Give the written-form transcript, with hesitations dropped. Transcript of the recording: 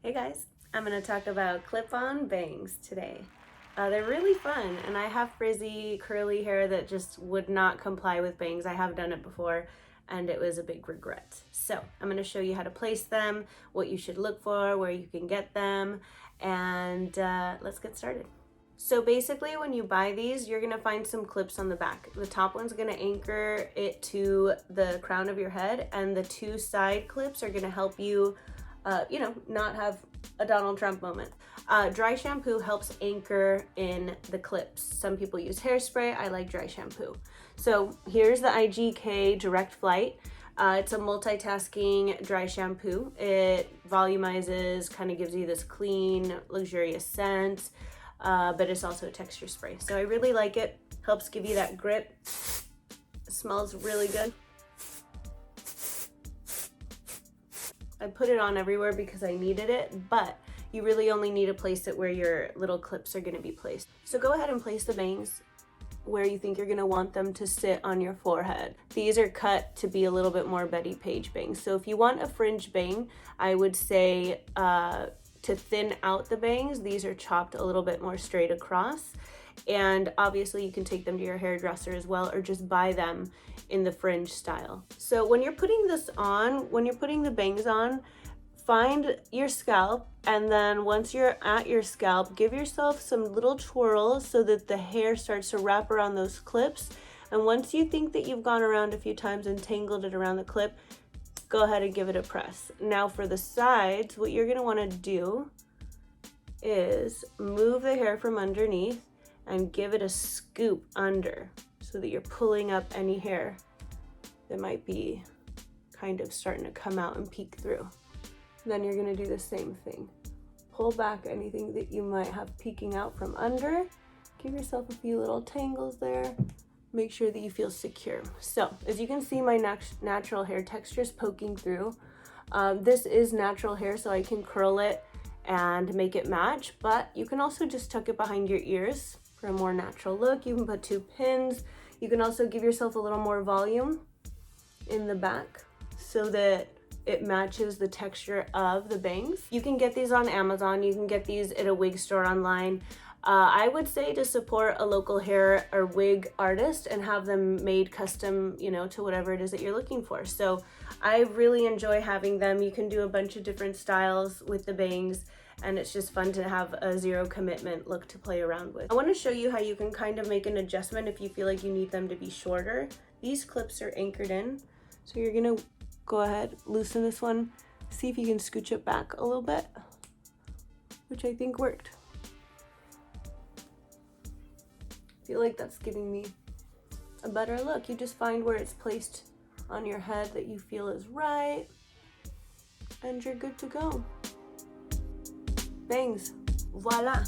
Hey guys, I'm going to talk about clip-on bangs today. They're really fun, and I have frizzy curly hair that just would not comply with bangs. I have done it before and it was a big regret. So I'm going to show you how to place them, what you should look for, where you can get them, and let's get started. So basically when you buy these, you're gonna find some clips on the back. The top one's gonna anchor it to the crown of your head, and the two side clips are gonna help you, not have a Donald Trump moment. Dry shampoo helps anchor in the clips. Some people use hairspray, I like dry shampoo. So here's the IGK Direct Flight. It's a multitasking dry shampoo. It volumizes, kind of gives you this clean, luxurious scent. But it's also a texture spray. So I really like it. Helps give you that grip. It smells really good. I put it on everywhere because I needed it, but you really only need to place it where your little clips are gonna be placed. So go ahead and place the bangs where you think you're gonna want them to sit on your forehead. These are cut to be a little bit more Bettie Page bangs. So if you want a fringe bang, I would say to thin out the bangs, these are chopped a little bit more straight across. And obviously you can take them to your hairdresser as well, or just buy them in the fringe style. So when you're putting this on, when you're putting the bangs on, find your scalp, and then once you're at your scalp, give yourself some little twirls so that the hair starts to wrap around those clips. And once you think that you've gone around a few times and tangled it around the clip, go ahead and give it a press. Now for the sides, what you're gonna wanna do is move the hair from underneath and give it a scoop under so that you're pulling up any hair that might be kind of starting to come out and peek through. Then you're gonna do the same thing. Pull back anything that you might have peeking out from under. Give yourself a few little tangles there. Make sure that you feel secure. So as you can see, my natural hair texture is poking through. This is natural hair, so I can curl it and make it match, but you can also just tuck it behind your ears for a more natural look. You can put 2 pins. You can also give yourself a little more volume in the back so that it matches the texture of the bangs. You can get these on Amazon. You can get these at a wig store online. I would say to support a local hair or wig artist and have them made custom, to whatever it is that you're looking for. So I really enjoy having them. You can do a bunch of different styles with the bangs, and it's just fun to have a zero commitment look to play around with. I want to show you how you can kind of make an adjustment if you feel like you need them to be shorter. These clips are anchored in, so you're gonna go ahead, loosen this one, see if you can scooch it back a little bit, which I think worked. I feel like that's giving me a better look. You just find where it's placed on your head that you feel is right, and you're good to go. Bangs, voila.